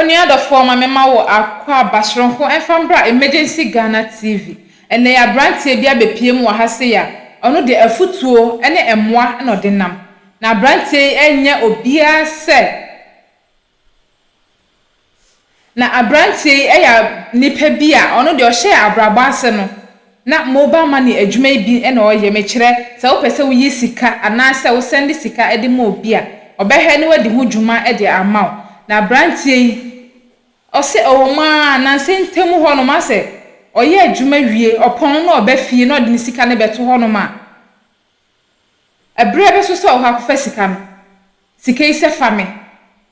Oni other form mema wo akwa basronko enfambra emergency Ghana TV. Ene ya brantie bia bepiem wo hase ya. Ono de afutuo ene emmoa na ode nam. Na brantie enye obia se. Na abrantie eya nipa bia ono de o share abraba ase no. Na mobile money adwuma bi ene o ye mekire se wo pese wo yi sika anase wo send sika ede mo obia. Obehwe ne wadi ho dwuma ede amaw. Na brantie ose owoma na sentemu ho no ma se oye adwuma wie opon na obafie na ode sika ne beto ho no ma ebre be so so ha ko fa sika no sika ise fame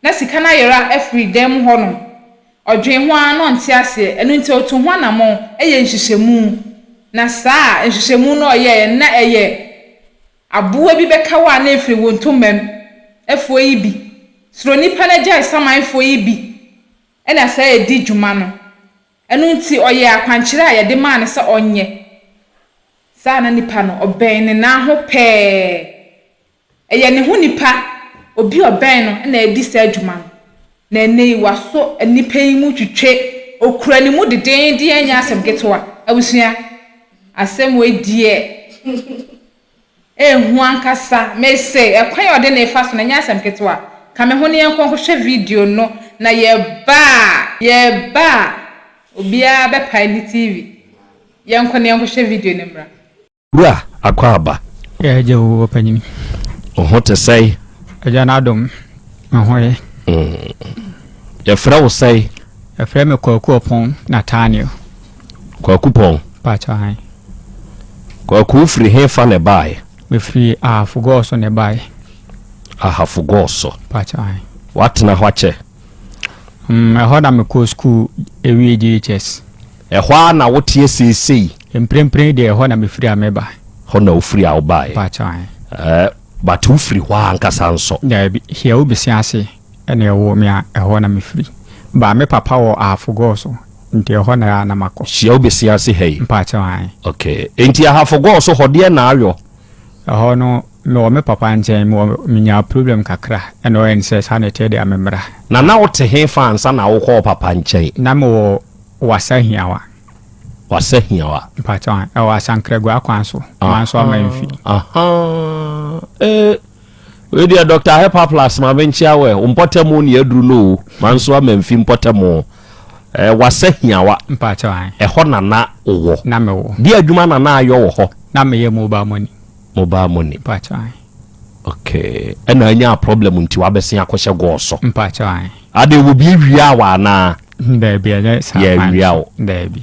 na sika na yera every dem ho no odwen ho an no nte ase enu nte otu ho na mo eye nhihemu na saa nhihemu no oye na eye abuwa bi beka wa na efri wontomam efo yi bi sro nipa na jai samanfo yi bi ena sa edi dwuma no enu nti oye akwankyere a ye de ma ne se onye sa na nipa no oben ne na ho pe eye ne ho nipa obi oben no na edi sa dwuma no na nei waso nipa yi mu twetwe okura ni mu deden de anya asem getoa abusua asem we die hu ankasa me se ekwan ode na ifa so na nya asem getoa kame ho ne enko hwe video no na ye ba obia be pai TV yenko ne enko hwe video ne mra bra akwaba je wo panyini oho te sei aja na adom ahoye ya fra wo sei ya fra me kwaku opon Nathaniel kwaku pon pacha hai kwaku free hefa ne bai me free afugoso ne bai ahafugoso pacha hai watna hwache hoda me ko school ewi GHS ehwa na wotie sisi emprempren de ho na me free ameba ho na ofree a obai pacha hai but ofree hwa ankasa nso ya bi hia obisi ase ene ewo me a ho na me free ba me papa wo afugoso nti ho na na mako hia obisi ase hei pacha hai okay enti ahafugoso hode na ayo ho no me papa nche minya problem kakra ene o ense sanete de amemra na wote hefa ansa na wo ko papa nche na mo wasahiawa pacha e wasankrego akwanso manso amanfi we dia Dr. Hepa Plus ma benchia we umpotemu ne aduru no manso amanfi mpotemu wasahiawa pacha ho na wo na me wo di adwuma na ayo wo ho na me ye mobile money pacha okay ena anya problem nti wabese akɔhye goso pacha ade wo bi wia wa na da bi ya sa wia da bi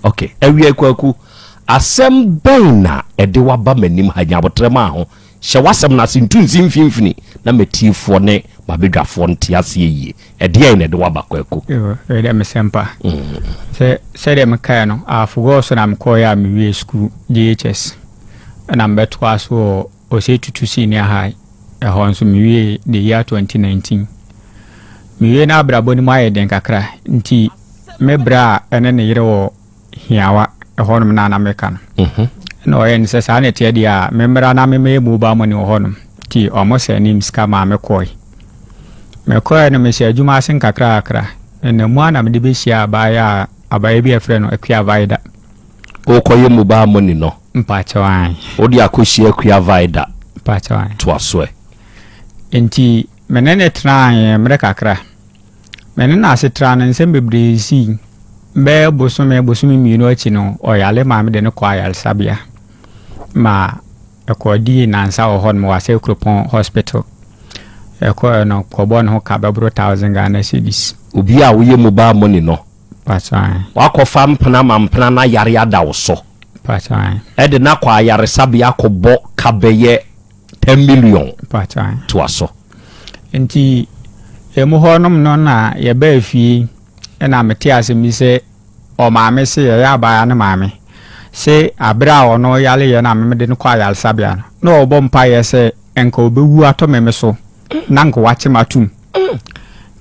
okay awia kwaku asem ben na ede waba manim hanya botrema ho hye wasem na sintunzi mfimfini na metifo ne mabedwafo ntiase yie ede ai na ede waba kwaku ede mesempa se de meka no afugo na mkoya miwie school GHS na mbetwa so o se tutu senior high nso miwie the year 2019 miwie na abrabo ni maye den kakra nti mebra ene ne yire wo hiawa honum na meka no no yen se sa ne tie dia membra na me mu ba mo ni honum ti omo se nim ska ma mekoi no me se adwuma asen kakra ene mu ana me de be hia abaya bi afre no akua vaida o koye mu ba mo ni no mpacha wan odi akohie akua vaida mpacha wan to aso enti menene tran mre kakra menena ase tran nsem bebrezi be bosome mienu achi no oyale ma me de ne kwa yal sabia ma ekodi nansa ohon mo wase Coplan hospital eko no kobon ho ka bebro 1000 Ghana cedis obi a wo ye mu ba mo ni no pacha wakofa mpena na yare adawo so pacha ede na kwa yare sabia kobo kabeye 10 million pacha to aso enti emu honom no na ye ba fie na meti asemi se o maame se ya ba na maame se abra ono yale ye na me de no kwa yale sabia no obo mpa ye se enka obewu atomeme so na nko wache matum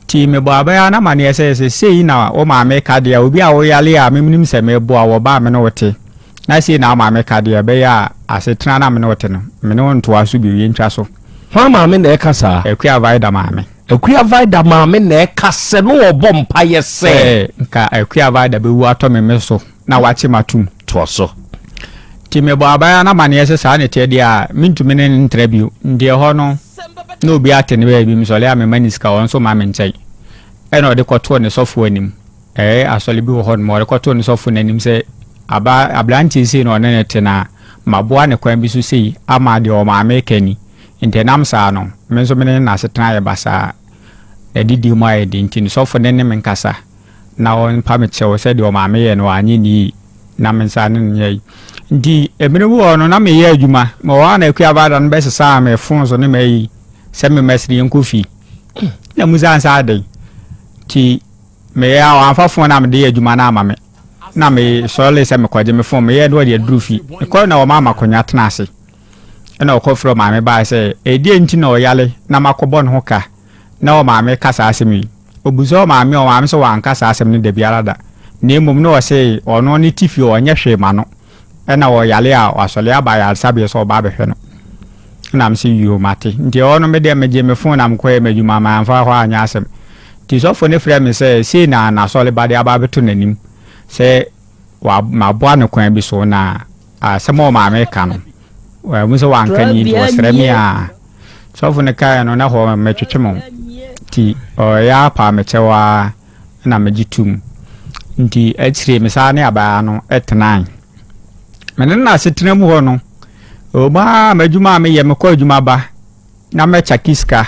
ti me bo abaya na mane se sei na o maame ka de obi a wo yale a memnim se me bo a wo ba me no wote na sei na maame ka de be ya asetra na me no wote no me no nto aso bi wi ntwa so ha maame na e kasa ekua vaida maame Akuya vida maame na kase no obo mpa ye se nka akuya vida be wu ato me so na wache matum to so ti me bo abaya na mane yese sa ne te dia mintumi ne interview ndie ho no na obi atene ba bi msole a me maniska won so ma me nchai e na de kwoto ne sofo anim asole bi wo ho no mo de kwoto ne sofo nanim se ablanti si no ne te na maboa ne kwan bi so sei ama de o ma amekani intenam sa no me so me ne na setena ye basa edidi mo aye di nti sofo ne ne menkasa na on pa me chewo se de o ma me ye no anyi ni na mensa ne nyai ndi emene wo no na me ye adwuma mo wa na akua bada no be sesa me fon so ne mai se me mesri nkofi na muzansa adai ti me ya wa fa fon na me de adwuma na ama me na me so le se me kwaje me fon me ye do de drufi ko na o mama konya tena ase na o ko fro ma me ba se edi enti na o yale na makobon ho ka na o ma me kasa ase mi obuzo ma me o ma me so wa nkasa ase me de biara da na emum no o se ono ne tifi o nya hwe ma no na o yale a wasole aba ya sabe so ba behwe no na msi yu mate nti ono me de meje me fon na mko e madwuma ma amfa ho anya asem ti so fo ne frɛ me se na sole ba de aba beto nanim se wa ma boa no kwan bi so na asemo ma me ka no wa mu so wa nka ni do srɛ me a so fo ne ka no na ho me twetwemo ti o ya pa me chewa na mejitum nti atire me sa ne aba no etenan mene na setena mu ho no o ba madwuma me ye me kwa adwuma ba na me chakiska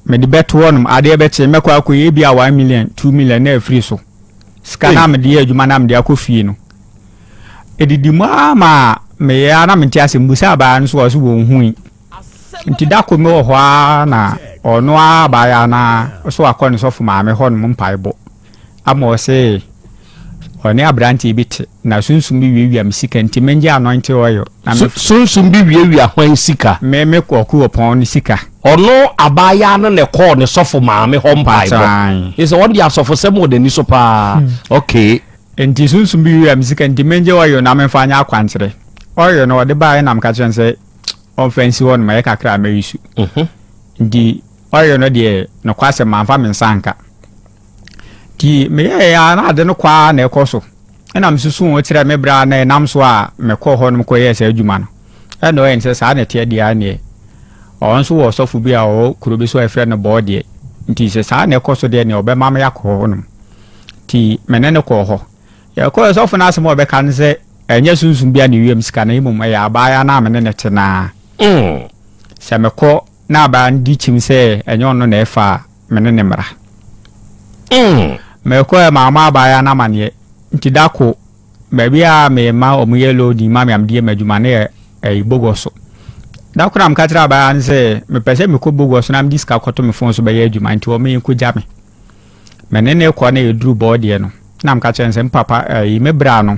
me de beto wonum ade beti me kwa akoye bia 1 million 2 million na free so ska na me de adwuma na me de akofie no edidi ma me ya na me ntiase mbusa ba no so wo hui nti da ko me wo ho na ono aba ya na so akọ so fuma me ho no mpaibo amo se oni abranti bit na sunsum bi wiewia misika nti menje anointed oil na sunsum bi wiewia hwan sika me koku opon sika ono abaya no ne ko ne sofo maame ho mpaibo is one dia sofo semo de ni so pa okay nti sunsum bi wiewia misika nti menje oil na me fanya akwantere oil no de ba na mka chense offense won ma yakakra ma yisu nti oil no de no kwase manfa mensanka ti me ya na ade no kwa na ekoso na msusu wo tire me bra na nam so a me ko ho no ko yes adwuma no e no en se sa na tie dia ne on so wo sofu bi a o kuro bi so efre no body nti se sa na ekoso de ne obema me yakọ no ti menene ko ho ya ko sofu na asemo obeka ne se enye sunsun bia ne wiem sika na imum ya abaya na menene tena se me ko na ba ndi chim se enye ono na efa menene mra me ko mama abaya na mane nti dako baby a me ma omuyelo di mama am die madwuma na e bogoso dako na mkatra abaya nse me pese me ko bogoso na mdi sika koto me fon so baye adwuma nti o me ko jame menene ko na eduru body no na mkatra nse papa me bra no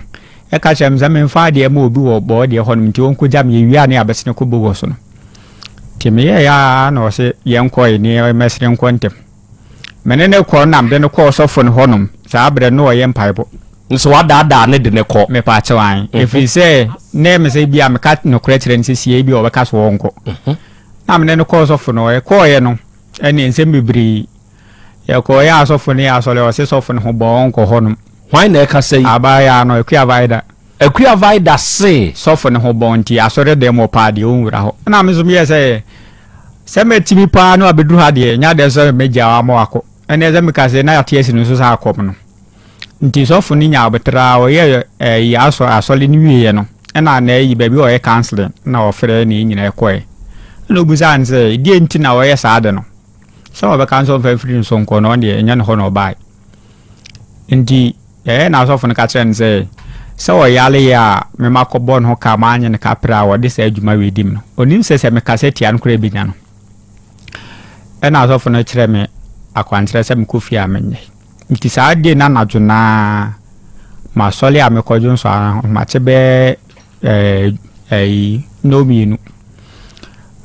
e ka chem za me mfa de ma obi wo body ho no nti on ko jame ye wi na abesene ko bogoso no ti me ya na o se ye nko ni mesre nko ntem menene ko nam de no ko sofo no honum sa abre no ye mpaibo nso wada ne de ne ko me pa chewan efi se ne me se bia me ka no kretere nse sie bi o be ka so wonko nam ne no ko sofo no e ko ye no ene nsem bibiri ye ko ya sofo ne ya so le o se sofo no ho bon ko honum hwan na e ka sei abaya no akua vida se sofo ne ho bon ti asore de mo pa de onwura ho na me so me se metimi pa no abeduru ha de nya de so meja wa mo akọ ene ze mikase na yatiesi no so sa akom no nti sofo ni nya obetra o ye ya asole ni wiye no na yi baby o ye counseling na o frɛ ni nyina ekoe na obuza nse die nti na o ye sa ade no so be cancel fa free so nko no de nya no ho no bai nti na sofo no ka kyerɛ nse se o yale ya me makobon ho ka ma anya ne ka pra wo de sa adwuma wedim no onim se me kaseti an kora bi nya no na sofo no kyerɛ me akwantere se me kofi amenye nti saa de na nadwona ma sole amekodwo so ma chebe no minu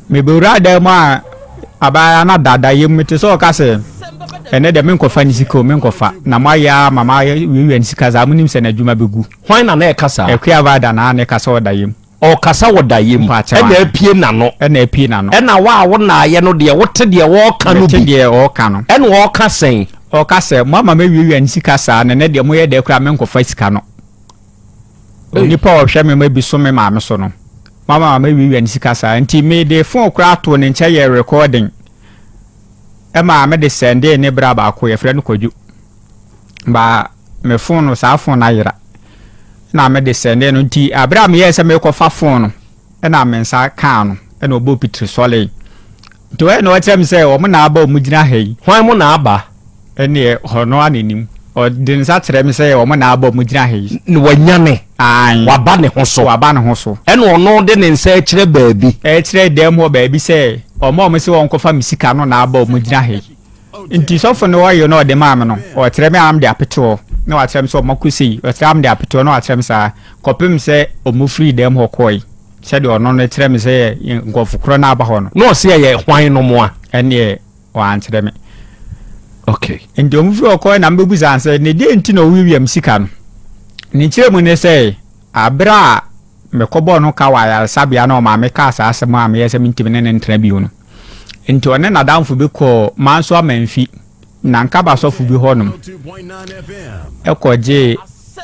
me beura da ma abaya na dada yemete so ka se ene de men kofa ni sika men kofa na maya mama wiwi ni sika za munim se na dwuma begu hwan na e kasa akua vada na ne kasa oda yem o kasa wodayem ena apie nano ena wa na ye no de wote de wo ka no bi de wo ka no ena wo ka sen o ka se mama me wiwi an sika saa ne de mo ye de kura me nkofa sika no nipa o hwe me ma bi so me ma me so no mama me wiwi an sika saa nti me de phone kura to ne nche ye recording ma me de send ne bra ba ko ye frɛ no Koju ba me phone no saa phone na yira na me de send no nti abra me ye se me ko fa phone no na me nsa ka no na obo pitri sole to e no atem se o mo na aba o mu gina hei hwan mo na aba ene hono anenim o de nsa tere me se o mo na aba o mu gina hei ni wanyane an waba ne ho so ene ono de ne nsa kire baabi kire dem ho baabi se o mo se won ko fa misika no na aba o mu gina hei nti sofo no wayo no de maame no o tere me am de apeto na wa tere me so makusi o tere am de apeto na wa tere me sa kopim se o mu free dem ho koi se de ono no tere me se ngofukro na aba ho no no se ye hwan no mo a ene wa antere me okay ndi o mu free koi na mbebu sanse ne de nti no wiwiam sika no ni kire mu ne se abra me kobo no ka wa ya sabia na o ma me ka sa asem a me yese mintimi ne ntra bi no nti one na damfo bi ko manso amanfi na nka ba sofu bi honum ekoje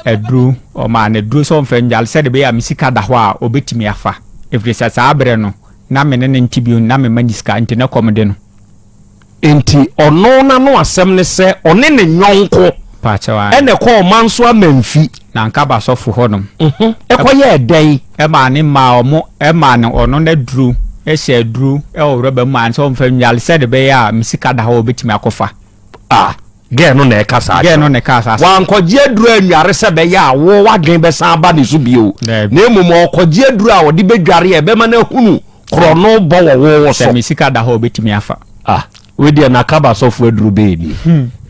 edru o ma na edru so mfanjal se de be ya misika da ho a obetimi afa efrisa sa abre no na me ne ntibi na me maniska nti na komde no enti ono na no asem ne se one ne nyonko pachawa ene ko manso amanfi na nka ba sofu honum ekoye edan e ma ne ma omo e ma ne ono na dru ese dru e o roba man so mfanyal se de be ya misika da ho obetimi akofa ge no na kasa wan koje dru anware se be ya wo wadwen be san ba ne so bio na emum okoje dru a wode bedware e be ma na hunu krono bo wo so misika da ho obetimi afa we dia na kaba so fu adru be ni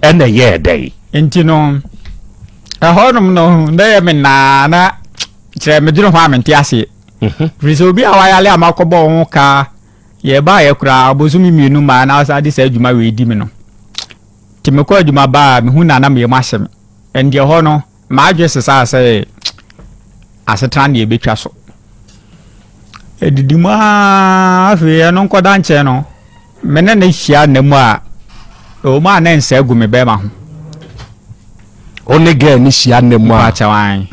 ene ye dai enti no honum no na ye me na kire me dru ho amenti ase Riso bi awayale amakobo ho ka ye ba ye kura abozumi mienu ma na asa de sa adwuma we di me no timeko adwuma ba me hu na me masem ende ho no ma adwe sesa ase asetan de betwa so edidima afi no nkoda nche no mene na hia na mu a o ma na nsa agu me be ma ho one ga ni hia na mu a chawan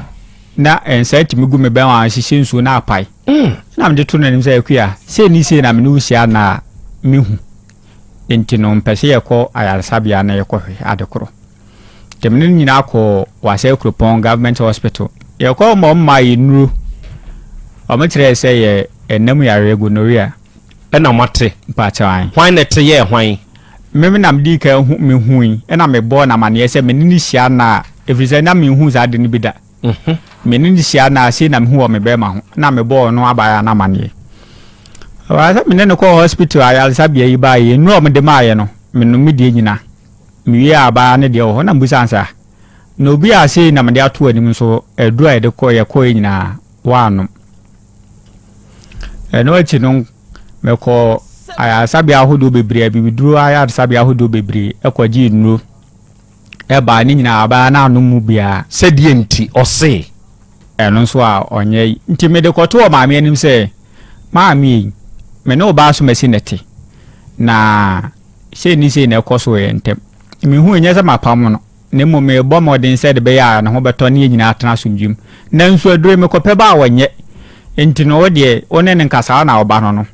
na ensa timi gu me be wa hihye nsu na apai na me de to nanim say akua se ni se na me no hia na mehu enti no mpese ye ko ayarsabia na ye ko hwe adekoro temne nyina ko wase Coplan government hospital ye ko mo ma yinuru o me kire se ye enam yare gonorrhea ena mate pachawan hwan na te ye hwan meme na mdi ka hu me hui ena me bo na mane ye se me ni hia na every na me hu za de ni bida menini sia na se na me hu o me be ma ho na me bo no abaya na mane wa sa me ne ko hospital ayalsabia yi ba ye nu o me de ma ye no me no me die nyina me wi aba ne de ho na mbusansa no obi a se na me de ato anim so edu a de ko ye ko nyina wa no eno achi no me ko ayalsabia hodo bebre bibiduru ayalsabia hodo bebre ekwaji nu e ba ni nyina aba na anu mu bia se die nti ose eno so a onye nti me de koto o maame anim se maame me no ba so mesinete na se ni se na ekoso ye ntem me hu enye se mapam no ne mo me bo modin se de be ya na ho beto ne nyina atena sumdwum na nso adure me kope ba wonye nti no de one ne nkasa na oba no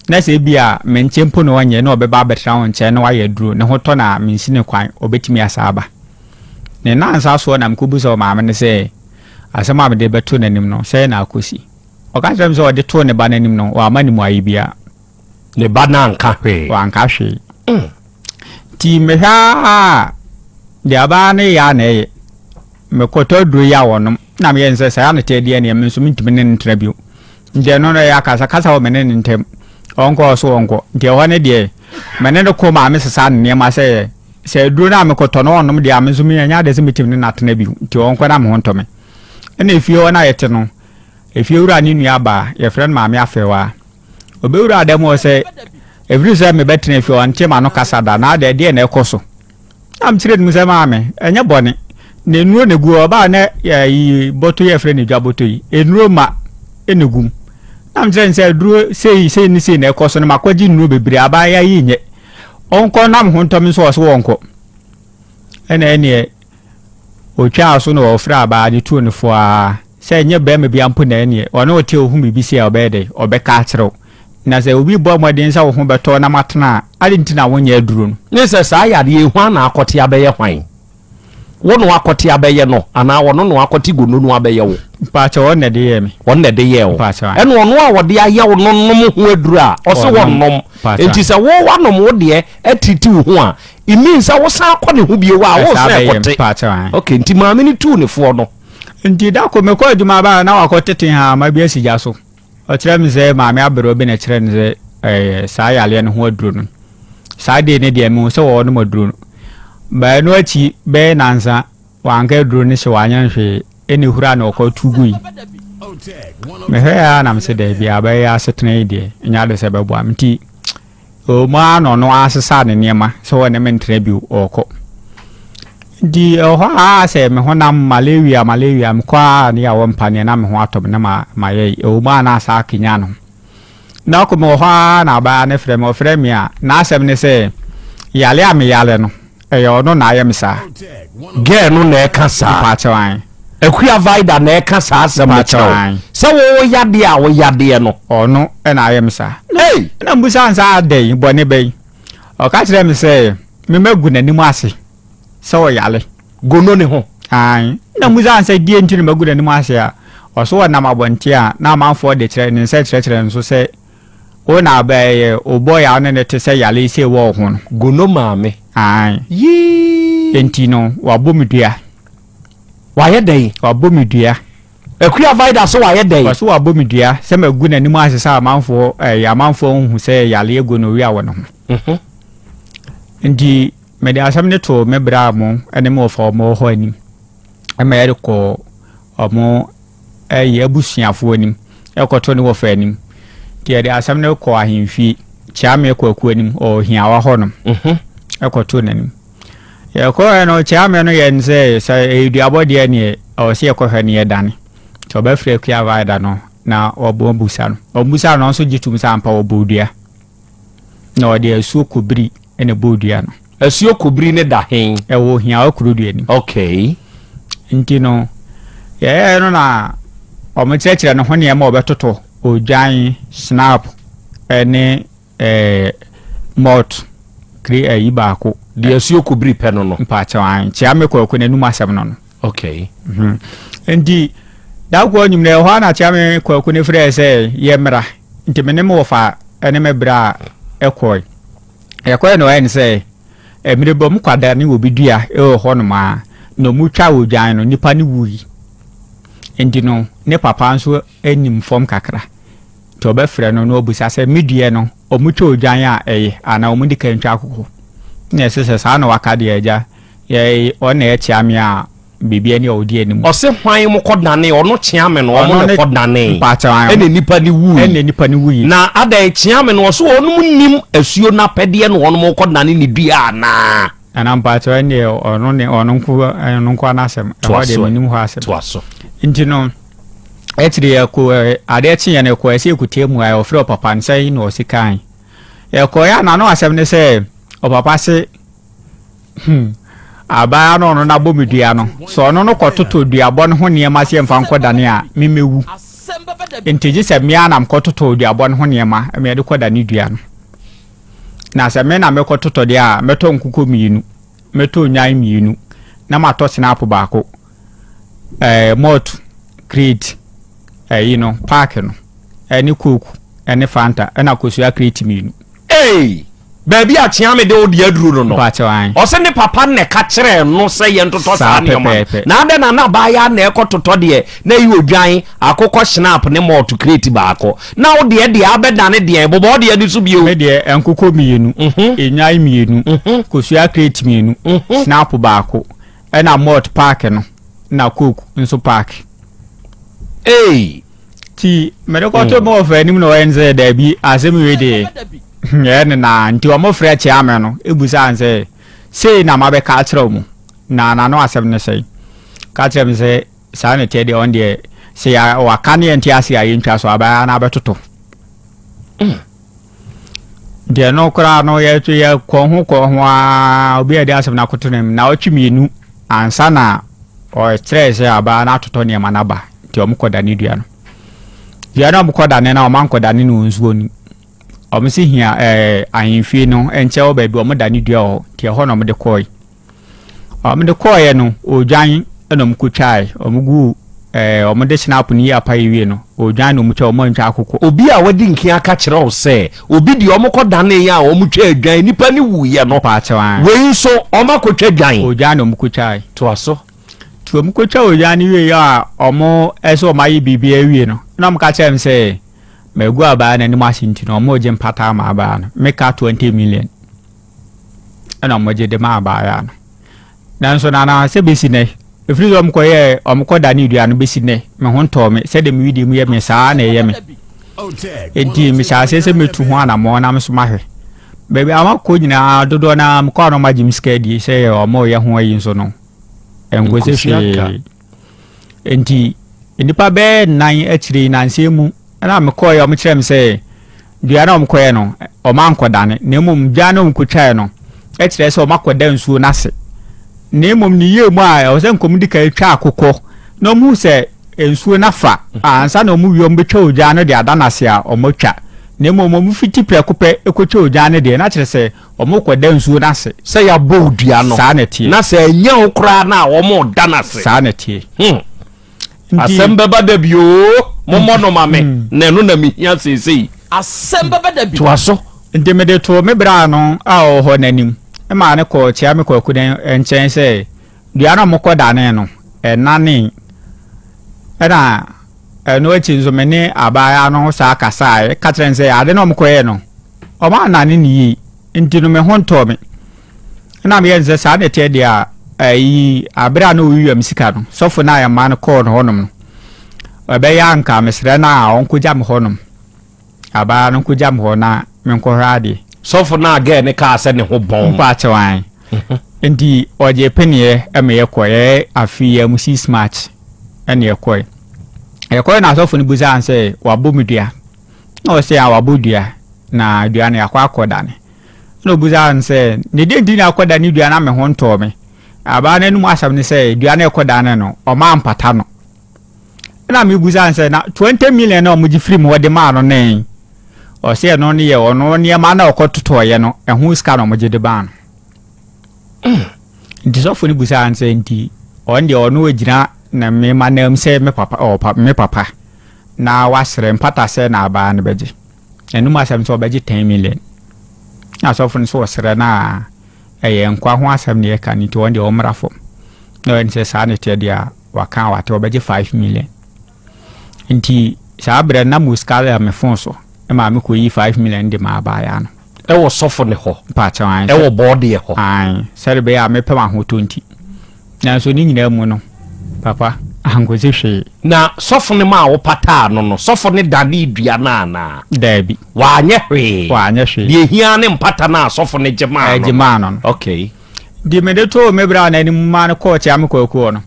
na se bia me nchempo no wonye na obeba betra won che na wa ye duro ne ho to na me nsine kwan obetimi asaba ne na ansa so na mkubu so maame ne se asema me de beto nanim no se na akosi o ka tram so de to ne ba nanim no wa mani mu ayibia ne ba na nka hwe wa nka hwe ti me ha de aba ne ya na ye me koto duro ya wonom na me yense sa ya na te de ne me so mintimi ne ntra bio nde no ya kasa wo me ne ntem onko so onko nde ho ne de me ne ko maame sesa ne ma se duro na me koto no onom de ame so me nya de se mitimi ne natena bio nti onko na me ho ntome ena efie na yete no efie wura ni nua ba ye friend maame afewa obewura ademo se every time me betene efie on chema no kasada na de na ekoso am tire mu se maame enye bone na enuo na gu oba na yi boto ye friend dwa boto yi enuo ma enegum am tren say duro say ni say na ekoso no makwaji nuru bebre abaya yi nye onko nam hontom so so wonko ene otwa aso no ofra aba de tu ne fo a say nye be me bia mpo na ene ono ote ohun bibisi a obede obeka akyerɛw na say obi bo modin sa wo ho beto na matena ali ntina wonye aduro no ne say sa yade ehwan na akote abeye hwan wono akote abeye no ana wono no akote gono no abeye wo pacha wonne de ye me wonne de ye wo eno ono a wode aye wo nonom ho aduro a ose wonnom enti say wo wanom wo de atiti ho a iminsa wo san akɔ ne ho bie wa wo say akote okay enti maame ni tu ne fo no nti da ko me ko aduma ba na wakɔtete ha ma bia sigya so ɔkyerɛ me sɛ maame abere obi na kyerɛ ne sɛ saa yale no ho aduro no saa de ne de me sɛ wo no maduro no ba no achi be nansa wanka aduro ne hye wanyan hwe ene hura na ɔkɔ tugu yi me hɛ ya na me sɛ da bia ba ya setena ide nya de sɛ bɛbo amti o ma no no asesa ne niema sɛ wo ne mentra bi ɔkɔ di ho a se me ho na malaria me kwa ne ya wo mpane na me ho atom na ma ye o ma na sa kinya no na ko me ho na ba ne frɛ me a na asɛm ne se yale a me yale no e yo no na ye me sa ge no na e ka sa pa chewan akua vida na e ka sa asɛm na chewan se wo yade a wo yade no ono e na ye me sa hey na mbusa nsa adai bone bei o ka kyerɛ me se me magu nanim ase so yale gono ne ho ai na muza ansa die ntini magu nanim ase a oso wa na mabonti a na manfo de kyerɛ ne nsa kyerɛ nso sɛ o na ba ye o boy a ne te sɛ yale se wo ho no gono maame ai yi entino wa bomidua wa ye dai wa bomidua akua vida so wa ye dai so wa bomidua sɛ magu nanim ase sɛ manfo ya manfo hu sɛ yale gono wi a wo no ho ndi me de asam ne to me bra mo ene mo fo mo ho anim e me yere ko omo ye abusuafo anim e ko to ne wo fa anim ti de asam ne ko ahemfi chia me ko aku anim o hia wa ho no e ko to nanim ye ko no chia me no ye nse e du abode ne o se ko hwa ne ye dane to ba fre ku ya va da no na obo busa no so gitum sa ampa obodua na o de asu kobiri ene bodua no asuo kobiri ne da hen e wo hia okrodua ni okay nti no ye no na o me kyerɛ no ho ne ma obetoto odwan snap ene mot kri ayi baako de asuo kobiri pɛ no no mpa kyɛwan kyia me ko n'anum asɛm no no okay nti da ko nyum ne ho na kyia me ko ne frɛ sɛ ye mra nti me ne mo fa ene me bra ekoi ekoi no en sɛ emire bom kwada ne obi dua e ho no ma no mu twa odwan no nipa ne wuyi endi no ne papa nso enim fom kakra to be frɛ no no obusa sɛ medue no o mu twa odwan a eye ana o mu di kan twa akoko ne sese sa na waka de agya ye o na e chiame a bibia ne odi anim o se hwan mu kodane ono chiame no o mo ne kodane ene nipa ne wuyi na ada chiame no so ono nim asuo na pɛde no ono mo kodane ne dua na ana mpacho ne ono ne ono nko anasem e wa de nim ho asem to aso nti no etiri ya ko ade chi ya ne ko ese ekutie mu ayo frɛ papa nsai no osikan e ko ya na no asem ne sɛ o papa se aba no na bomidua no so no kototo duabɔ no ho niema se mfa nkodane a memewu entiji se mia na mkototo duabɔ no ho niema me de kodane dua no na se me na me kototo de a meto nkuko miinu meto nyan miinu na mato snap baako mot create park no ni coke ni fanta na kosua create miinu baby a chiame de odi aduru no o se ne papa ne ka kire no se ye ntoto sa ne ma na ade na ba ya na ekototo de na yi odwan akokɔ snap ne mo to create baako na wo de abeda ne de bobo de adi so bio me de enkokɔ mienu enyan mienu kosua create mienu snap baako na malt park no na coke nso park ti me de ko to mo fa nim no enze da bi asem we de yene na nti o mo frɛ chiame no ebusa anse sei na ma be ka kyerɛ mu na no asɛm ne sei ka kyerɛ me sɛ saa ne tede on de se ya wakane entiase ya yintwa so aba na betoto de no kra no ye to ye ko ho a obi ade asem na kotonem na otwimienu ansa na o stress aba na toto ne manaba ti o mkoda ni dua no dua no mkoda ne na o mankoda ne no nzuo ni o msi hia ahemfie no enche o ba bi o moda ni dua o ti ho no mde koi o mde koi no odwan eno mkutwai o mgu o mde snap ni apa yiwe no odwan no mtwa o mantwa akoko obi a wadi nkin aka kire o se obi di o mkoda ne ya o mtwa adwan nipa ni wuye no pa chewan we so o makotwa adwan odwan no mkutwai to aso to mkotwa odwan ni we ya omo eso mayi bibia wie no na mka chem se megu aba na ni masinti no mo je mpata ma aba no meka 20 million ana mo je de ma aba ya no nanso na se besi ne efiri om koye om koda ni dua no besi ne me ho nto me se de me widi mu ye me saa na ye me enti me sha se metu ho ana mo na me so mahwe baby ama ko nyina dodo na m ko no magim skedi se omo ye ho ayi nso no engoze fi enti nipa be nan akire nanse mu na me koye om kire me se dua na om koye no o man koda ne na mum dua na om kotwae no akire se o makoda nsuo na se na mum ni ye mu a o se nkom di ka twa akokɔ na mu se ensuo na fa ansa na mu wiom betwa odwa no de adanase a o motwa na mum fiti prekope ekotwa odwa no de na kire se o mokoda nsuo na se se ya bo dua no sa na tie na se nya okra na o mo danase sa na tie asembe bada bio momo no mame na no na mihia sesei asembe bada bio to aso ndemede to me bra no a o ho nanim e ma ne ko chia me ko kuden enchen se dua na mokoda ne no enane era no echinzo mene abaya no sa kasa e katrense ade no mkoye no o ma nane ni ntino me honto me na me yenze sa ne tie dia ayi abra no wiwam sika no sofo na ya man ko no honom no obeya nka mesre na onkujam honom aba no kujam ho na me nkohade sofo na aga ne ka ase ne ho bon pa chewan ndi oje penie eme yekoye afia musi smart ene yekoye na sofo ni buza anse wabomudua no se a wabodua na dua na yakwa akoda ne no buza anse ne de na akoda ni dua na me ho nto me aba na nu asam ne se dua na yakoda ne no o ma mpata no na me buza anse na 20 million na o muji free mo de ma no ne o se no ne ye ono ne ma na okototoye no ehu ska no moje de ban ndi sofo ni busa anse ndi on de ono ejina na me manam se me papa na wasre mpata se na aba ne beje enu masam so beje 10 million na sofo ni so wasre na eye nkwa ho asam ne ka ni to on de omrafo no nse sa ne te dia waka wate obeje 5 million nti sa abre na muskala me fonso e ma me ko yi 5 million de ma aba ya no ewo sofo ne ho pa chawan ewo body e ho ai serbe ya me pema ho 20 na so ni nyina mu no papa angoze hwe na sofo ne ma wo pata no sofo ne dani dua na dabi wa anye hwe de hia ne mpata na sofo ne jema no okay di medeto mebra na ni ma ne ko tia me ko no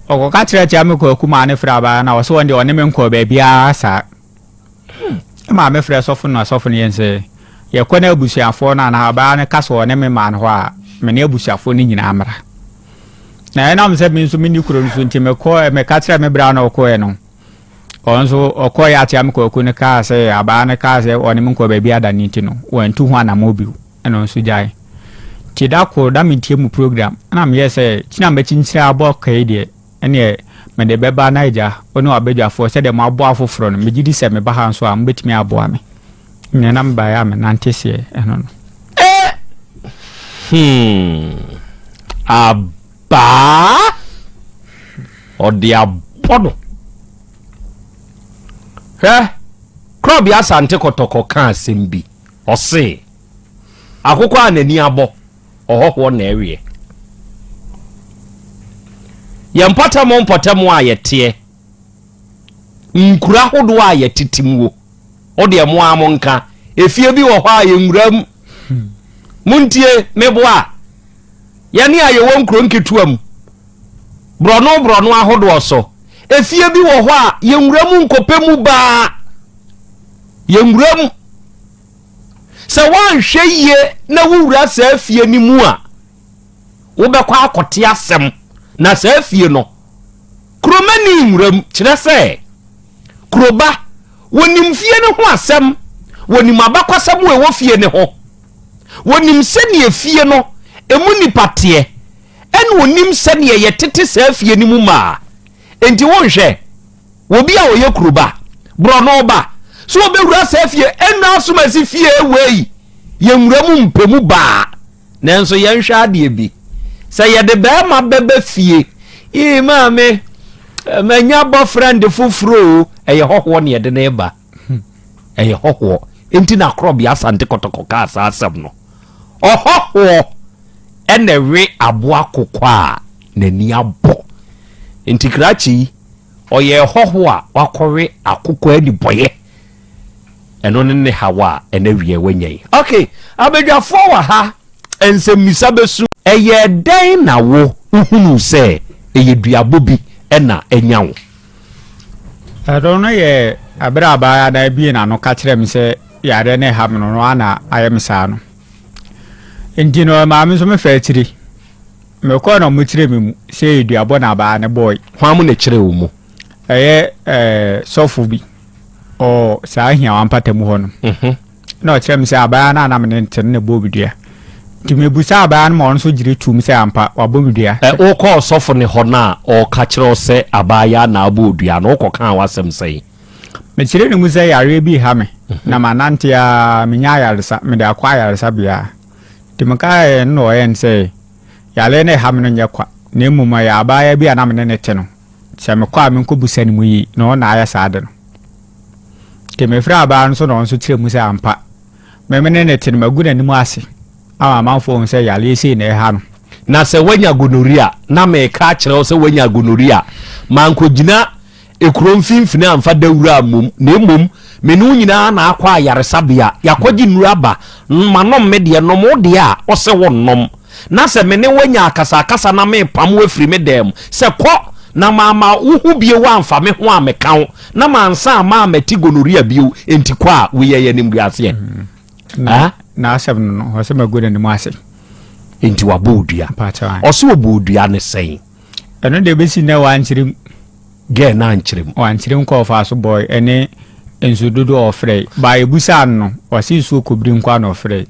okoka tia me ko ma ne fra ba na wo so wonde one me nko ba bia sa ma me fra sofo no sofo ne yense ye kwana abusuafo na aba ne kaso ne me man ho a me ne abusuafo ni nyina amra na na mse me nso me ni kuro nso nti me ko me ka tira me bra na ko e no onso okọ ya tia me ko ne ka se aba ne ka se oni me nko ba bia da ni ti no wan tu ho na mobiu eno nso jai ti da ko da me tie mu program na me yese china me chinchira abo kai de ene me de beba na ija onu abedwafo se de mo abo afoforo no me gidi se me ba ha nso a mbetimi abo ame nye namba ya me nantese eno no aba odi abono krobi asante kotoko kan sembi ose akoko anani abo ohoho na ewe ye mpotamo a yete nkura hodo a yetitimuo ode mo amonka efie bi wo ha ye nwuram muntie meboa ye ne ayewo nkuro nketuam brono ahodo so efie bi wo ho a yenwuramu nkopemu ba yenwuramu se wan hweye na wura sa afie ni mu a wo be kwa akote asem na sa afie no kromani nwuram kire se kroba wonim fie ne ho asem wonim abakwasam we wo fie ne ho wonim se ne fie no emu nipate en wonim se ne ye tete sa afie ni mu ma enti wonhwe obi a oye kroba bro no ba so obewura sa afie ena asoma si fie wei yenwuramu mpemu ba nanso yenhwe ade bi se ye de ba ma bebe fie maame manya boyfriend fufuro eye hoho ne de na ba eye hoho enti na krobi asante kotokoka asasem no ohoho enewe aboa kokwa nani abo enti krachi oye hoho a wakowe akokwa ani boye eno ne hawa enewie wenye okay abedwafo wa ha ensemmisa besu eye den na wo uhunu se eye duabo bi ena enyawo adono ye abra ba da bi na no ka kire mi se yare ne ha no ana ayemsa no enti no ma mi so me fa tiri me ko na mu tire mi mu se duabo na ba ne boy hwamu ne kire wo mu sofu bi o sa hia wampata mu hono no kire mi se aba na na me ne ntene ne bo bidua timi busa aba na mo nso jire tum se ampa wabo bidua o ko sofu ne hona o ka kire se abaya na abo odua no ko kan wasem sei me kire ne mu se yare bi ha me na manante ya menya yaresa me da kwa yaresa bia timi ka no yen se yale ne ha me no nyekwa na emuma ya abaya bi na me ne te no se me kwa me ko busa ni mu yi no na aya saade no timi fra aba nso no nso kire mu se ampa me ne te no maguna ni mu ase awa manfo se yale ese na ha no na se wanya gonoria na me ka kire se wanya gonoria manko gina ekuro mfimfini amfa dawura mum na emum menu nyina na akwa ayaresabia yakogi nuraba manom me de nom de a ose wonnom na se me ne wanya akasa na me pam afiri me dem se ko na mama uhu bie wamfa me ho ameka na mansa ma meti gonoria bio enti kwa we ye nim guase na asem no ho se magoda ni mu ase enti wabodua pacha ose wabodua ne sei eno de besi na wanchirim ge na nchirem wanchirim ko fa so boy ene ensudodo ofrey ba ebusa no wasi su okobiri nkwa no ofrey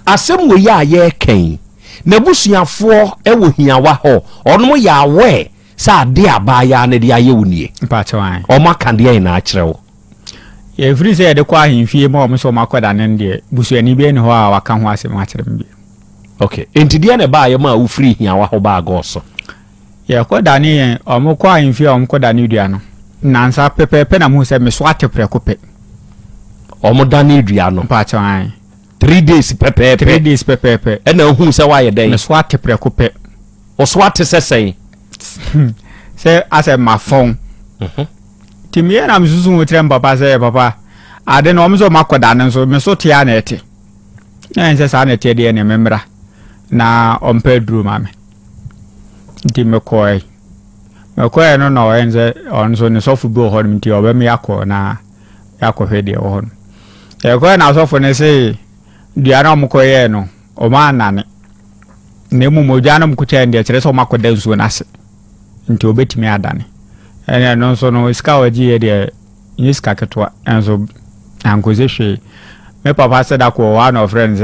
asem wo ya ye ken na busuafo ewo hiawa ho onom ya we sa de abaya ne de aye wunie pacha wan o maka de na akyerewo ye free say de kwa ahemfie ma o so makoda ne de busuani bi ne ho a waka ho asem akyerem bi okay enti de na ba ye ma wo free hiawa ho ba agoso ye koda ne o mo kwa ahemfie o mo koda ne dua no nansa pepepe na mu se me so atepre kope o mo dane dua no pacha wan 3 days pepepe 3 days pepepe e na hu se wa ye den me so atepre kope o so ate sesei se ase ma phone timi na msusu mutrem papa se papa ade no mso makoda ne so me so tia na ete na nse sa na ete de ne memra na ompedru mame timi koy no no enze onso ne sofu bi ho nti obe me yakọ na yakọ hwede ho no e koy na sofu ne se dia na mkoye no o ma nane ne mu moja na mkucha ndi kire so makoda nsuo na se nti obetimi adane ene no so no iska waji ye de iska ketwa enzo ankoze hwe me papa said akọ one of friends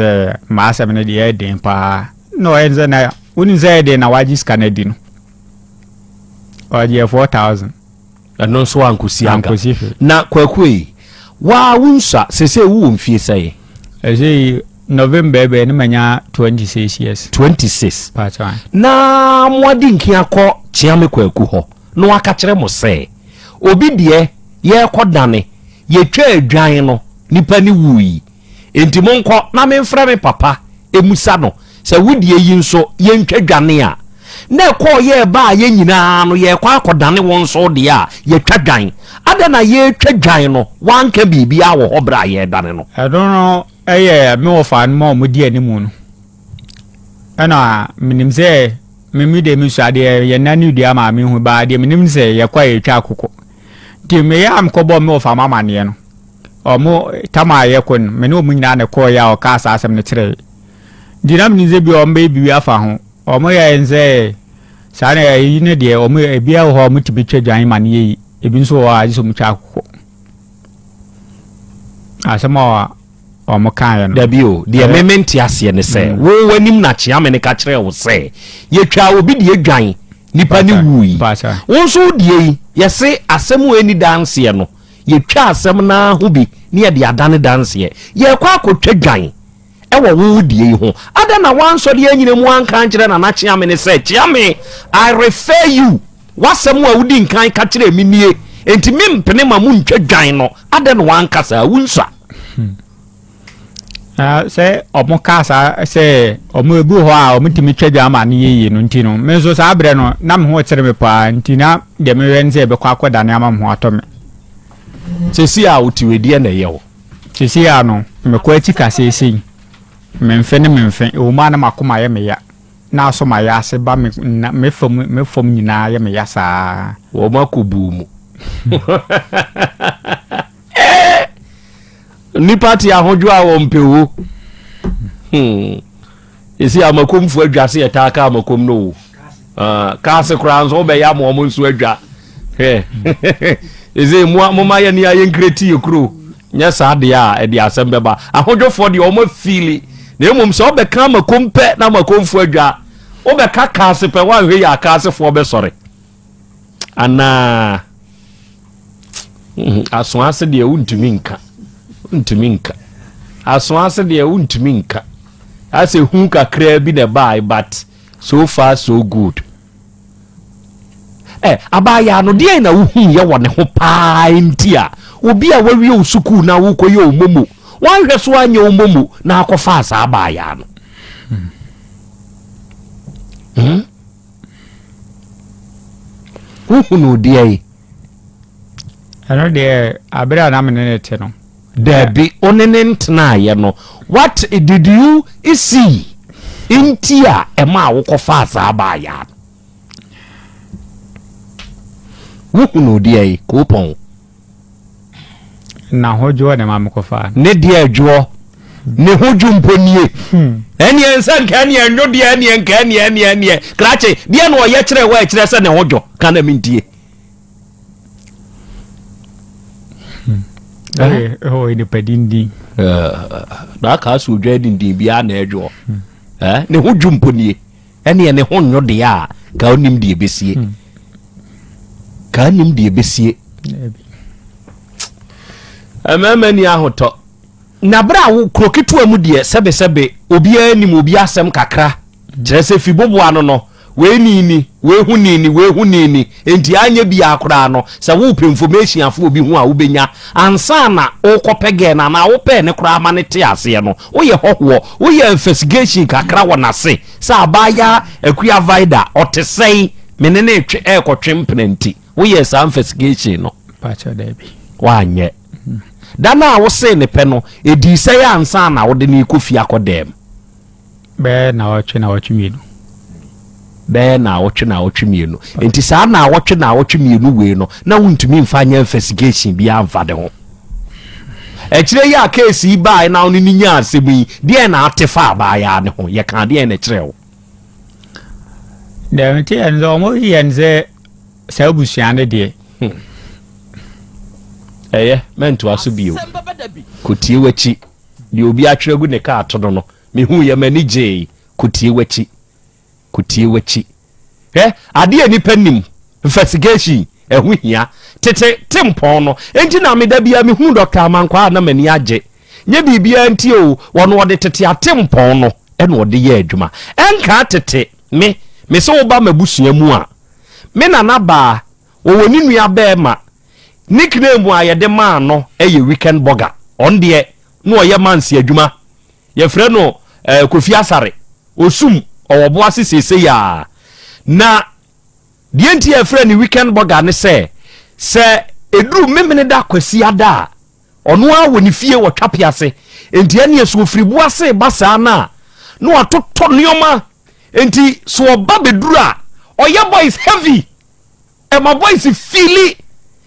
ma asem ne de den pa no enze na uni ze de na waji iska na di no waji 4000 no so ankosi anga na kwakui wa wunsa sese wu mfie sai eze November be ni manya 26 years 26 pacha na mwadi nkia ko chiame kwaku ho no aka kire mo se obi de ye kodane ye twa adwan no nipa ni wui enti monko na me mfra me papa emusa no se wudie yi nso ye ntwa dwane a na ko ye ba ye nyina no ye kwa akodane won so de a ye twa dwan ada na ye twa dwan no wanka bibia wo ho bra ye dane no I don't know me ofan mo mudi animu no ana minimze me de mi so ade ye nanu dia ma me hu ba de minim se ye kwa ye twa akoko ti me ya am kobo me ofa mama ne no omo tama ye kon me no mu nyina ne ko ya o ka sa asem ne kire dinam ni ze bi o mbe bi afa ho omo ya enze sa na yi ne de omo e bia ho mo ti bi twa ma ne yi ebi nso wa ajiso mu twa akoko asema omo kan ya no dabio de mementi ase ne se wo wanim na chia me ne ka kire wo se ye twa obi de adwan nipa ni wui wo nso de yese asem eni dance ye no ye twa asem na ho bi ne ye de adane dance ye kwa akotwa dwan ewo wo die ho ada na wanso de anyine mu anka nkire na na chia me ne se chia me I refer you wasem wa wudi nkan ka kire mi nie enti me mpene ma mu ntwa dwan no ada na wanka sa wunsa se omo kasa se omo ebu ho a omo timi twa ma ne yi no ntino me so sa abre no na me ho kire me pa ntina de me wen se be kwa akoda ne ama me ho ato me sesi a utiwedie na yewo sesi a no me kwa ati kasa esi me mfe o ma na makoma ye me ya na so ma ya se ba me fom nyina ye me ya sa wo makubu mu ni party ahojo a wo mpewo esi amakomfu adwase etaka amakom no kaase kranzo be ya mo nso adwa ezi mo ma ye ni aye nkreti ekro nya saade a e de asem beba ahodwofo de o ma feel na emom so be ka makompe na makomfu adwa o be ka kaase pe wa hwe ya kaase fo be sore ana aso ase de untumi nka aso ase de untumi nka ase hu kakra bi na bai but so far so good abaya no de na wo hu ye wone ho paa ntia obi a wawie osuku na wo koye omomo wanhwe so anye omomo na akofa asa abaya no wo hu no de ano de abira na me ne te no Debbie onenentna ye no what did you see intia ema akofa asa abaya wukuno die Coplan na hojo na mamekofa ne die adwo ne hojo mponie eni ensa nka ne enyo die eni krache die no ye kire wa kire se ne hojo kana mintie ni pedindi na ka so dwa dindi bia na adwo ne hojo mponie eni ne honyo de a ka onim die besie kanim de besie amamani ahoto na bra wo kroketu amu de sebe obi anim obi asem kakra kire se fibobo ano no we hu nini enti anya bi akora no se wo pe information afo obi hu a wo benya ansa na wo kopege na wo pe ne kora ma ne te ase no wo ye hoho wo ye investigation kakra wona se sa abaya akua vida otesei menene twe ekotwe mpnanti wo ye sa investigation no pacha debi wanye dana wo se ne pe no edi se ya ansa na wo de ne kofi akodem be na watwe mienu be na watwe mienu enti sa na watwe mienu we no na wuntumi mfanya investigation bia amfa de ho ekire ya case ba na oni nya asemi de na atefa ba ya ne ho ye kan de na kire wo de nti enzo mo yenze sabusiane de mento aso bio kotie wachi de obi atweregu ne ka atono no mehu ye mani je kotie wachi ade ani panim investigation ehu hia tete tempon no enti na meda bia mehu Dr. Amankwa na mani age nye bibia enti o wono wode tete atempon no ene wode ye adwuma enka tete me so oba mabusua mu a me na na ba wo ni nua ba ma nickname a ye de man no eye weekend burger on de no ye man si adwuma ye frɛ no Kofi Asare osum owobo asese ya na de nti ye frɛ ni weekend burger ne se eduru memene da kwasi ada ono a woni fie wo twapiase enti ane so ofiribu ase basa na no atoto nioma enti so oba bedura oya boy is heavy and my boy is feely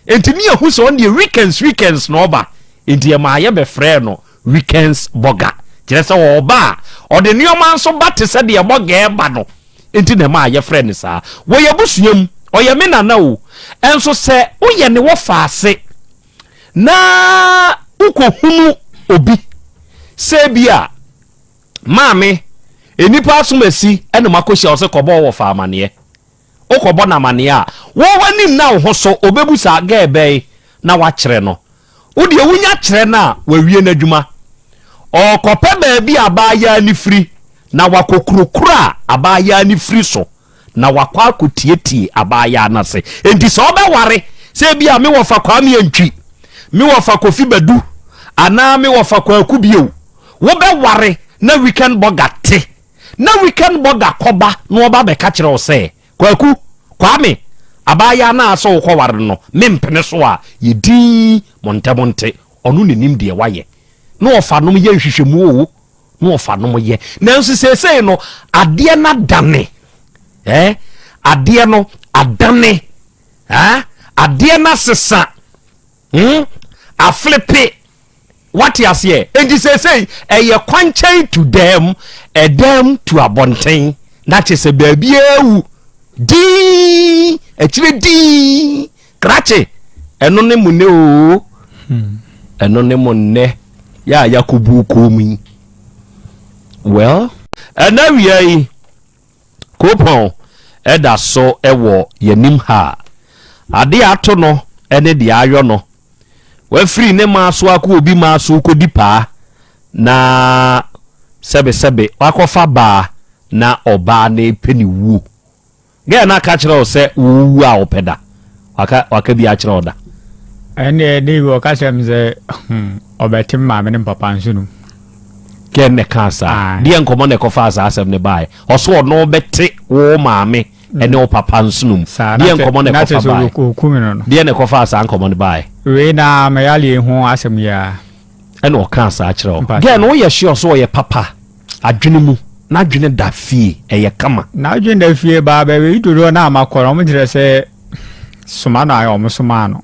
enti me who so on the weekends no oba enti ma ye be frɛ no weekends burger kire sɛ oba or the new man so bat te sɛ de burger ba no enti na ma ye frɛ ne saa wo ye busuam oya me nana o enso sɛ wo ye ne wo faase na ukohunu obi sɛ bia maame enipa asomasi ene makohia wo sɛ kɔbɔ wo fa amane okɔbɔ na amane a wo wani na wo ho so obebusa ga ebe na wakyerɛ no wo de wunya kyerɛ na wawie n'adwuma ɔkɔpɛ baabi abaya ni firi na wakokurokura abaya ni firi so na wakwa akotietie abaya na se enti sɛ obɛware sɛ bia me wo fa kwa me antwi me wo fa kofi badu ana me wo fa kwa akubio wo bɛware na weekend burger te na weekend burger koba no oba be ka kire wo se kwaku kwame abaya na aso wo ware no mempene so a yedi monte onu nenim de waye no ofa nom ye hwehwemu o no ofa nom ye nanso sesei no ade na dane ade no adane ade na sesa aflipe what you say and you say a kwanchen to them a them to abonten that is a baby di a chile di krache enone mune o enone mune ya yakubu komi well and now we are Coplan eda so ewo yanim ha ade ato no ene de ayo no we free ne maso akọ obi maso kodi pa na sebe wakofa ba na oba na peni wu ge na ka kire o se wu a opeda waka bi a kire oda ene dey wo ka sem ze obetim ma me ne papa nsu no ke ne ka sa de enkomo ne kofa sa asem ne bai oso no bete wo maame ene o papa nsu no de enkomo ne kofa bai de ne kofa sa enkomo ne bai we na mayali ho asem ya ene o kan sa akire o ge no ye sure so ye papa adwene mu na adwene da fie eye kama na adwene da fie ba ba we dodo na amakoro mo dire se soma na ayo mo soma no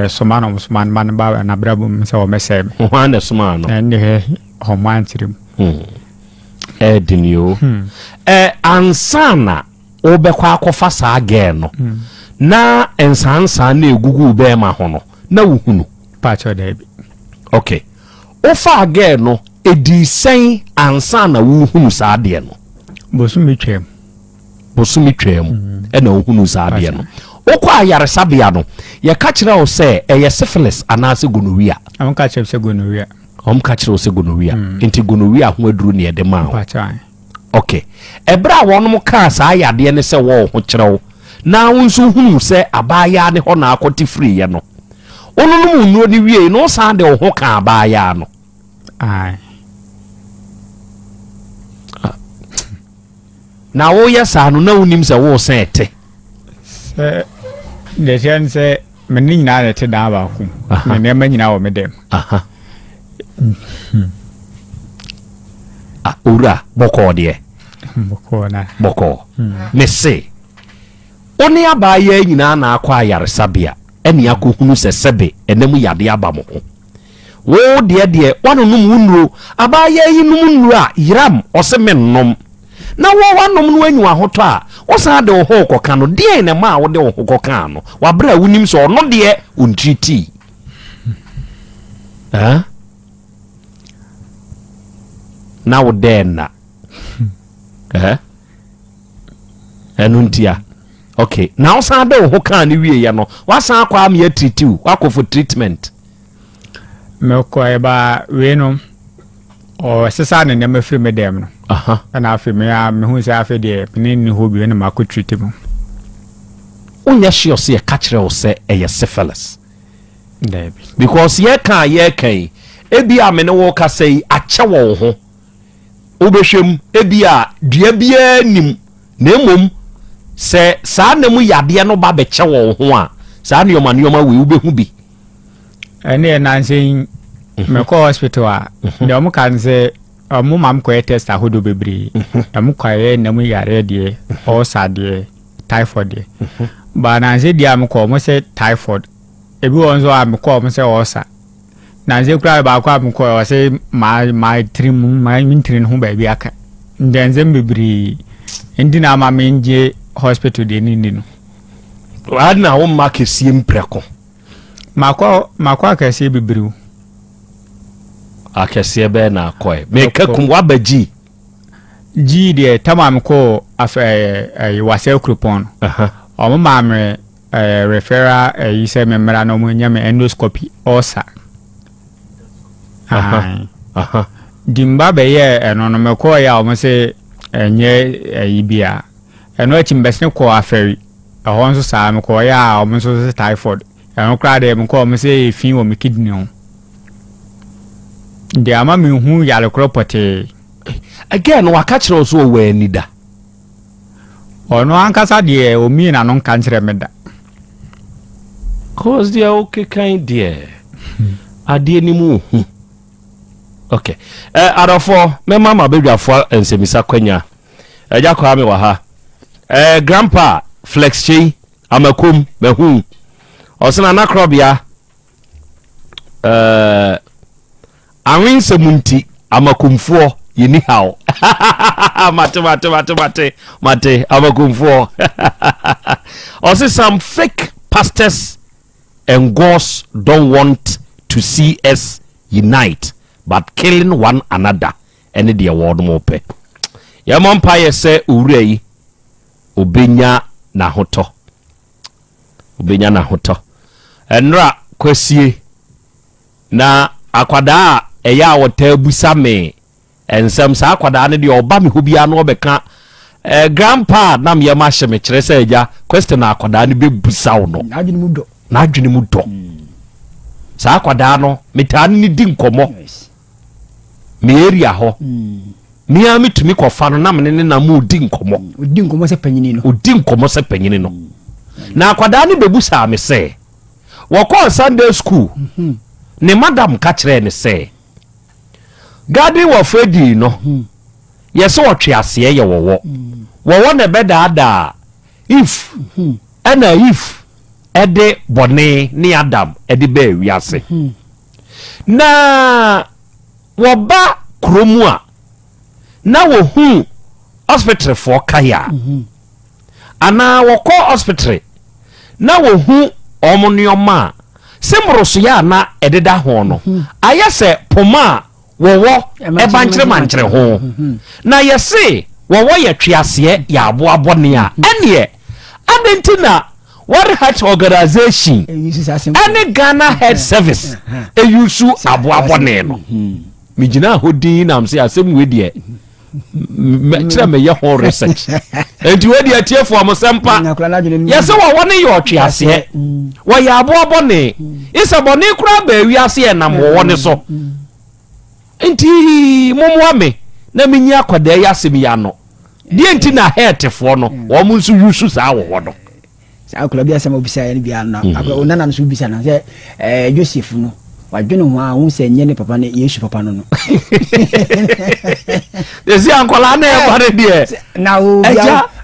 soma no mo soma man ba na brabum se o mesem ho na soma no ene he ho man tirim dinio ansana obekwa akofa sa again no na ensansa na egugu be ma ho no na wuhunu pacho da bi okay ofa again no edi sen ansa na wuhunu sa ade no bosumi twem na wuhunu sa ade no okwa ayaresabia no ye ka kire o se eye syphilis anase gonorrhea am ka kire se gonorrhea enti gonorrhea ho aduru ne de ma pacho okay ebra wonum ka sa ayade ne se wo ho kire na wonso hunu se abaya ne ho na akoti free ye no onunu nuro ni wie no sa de ho ka abaya no ai na wo ya sa no na wonim se wo se ete de sense me ni na ete da ba ku me ne ma nyina wo me dem ura boko de boko me se oni abaya nyina na akwa ayaresabia eni akohunu se sebe enemu yade aba mo ho wo de wanonum wunuro abaya yinum nuro a yiram osemennom na wo wanom no anyu ahoto a wo sa de wo ho koka no de ne ma wo de wo koka no wa bra wunim so no de untriti na wo de na enuntia okay now sa de wo ka ni wie ye no wa sa akwa me treat you akọ for treatment me ko e ba we no o sesa ne ma firi me dem no na afi me a me hu se afi de me ni ho bi na ma ko treat mu onya sure se e ka kire wo se e syphilis David. Because ye kan ebi a me ne wo ka sei ache wo ho obehwem ebi a dua bia nim na emom se saa na mu yade no ba be che wo ho a saa ne yoma we ubehu bi ene na nsen me ko hospital a de o mo kan se mo mam ko test ahodo bebre am ko na mu yare de ulcer de typhoid de ba na ze dia am ko mo se typhoid ebi won so am ko mo se ulcer na ze kura ba ko am ko se my trim my mintrin ho ba bi aka then ze bebre ndi na ma menje hospital de ni no adna wo make siem preko makwa akese bebre akese be na akoy make kum wa baji ji de tamam ko afa wase krupon o ma me referral yise memra no mo nyame endoscopy osa dimba be ye eno no me ko ya o mo se enye yibia eno achimbesne ko aferi ahon so sa me ko ya o mo so typhoid eno kra de me ko mo se fin wo me kidney o de ama me hu yale kropote again waka kire so we nida ono ankasa de o mi na no kan kire meda cause they okay kind there ade ni mu okay arafo me mama bedwafo ensemisa kwanya eja kwa me wa ha grandpa flex chi amakum mehu osena na krobia awin semunti amakumfo yini hawo mate amakumfo also some fake pastors and gods don't want to see us unite but killing one another and the award mo pe ya mompa ye se urei obenya na hoto enra kwasie na akwada eya wota busa me ensem sa akwada ne de oba me hobia no obeka grandpa nam ye ma hye me kire se eja question akwada ne bebusa wo no na adwene mu do sa akwada no metane ni di nkomo me area ho mi a mitumi kofa no na me ne na mu di nkomo se panyini no na akwada ne bebusa me se wo call Sunday school ne madam ka kire ne se gadi wo Freddy no yese wo twe ase ye wo ne beda if ana if ede bone ni Adam ede be wiase na wo ba kromu a na wo hu hospital for kaya ana wo ko hospital na wo hu omonnioma semroso ya na ededa ho no ayese poma wo ebankyere mankyere ho na yese wo ye twiase ya abo abone a ene adentina World Health Organization any Ghana Health Service eyusu abo abone no mijina hodi na amse asem we de kira me ye ho research enti we de atiefo amosempa yese wo ne ye otwiase wo ya abo abone isa bone kura ba wiase e na mo ne so enti momwame na minyi akwada ya asem ya no die enti na healthfo no wo mu nso yusu sa wo no sa akula bia sama obisa ya ni bia na akula onana no so obisa na se Joseph no wadwene ho a hu se nye ne papa ne Yesu papa no desi ankola na e bare die na o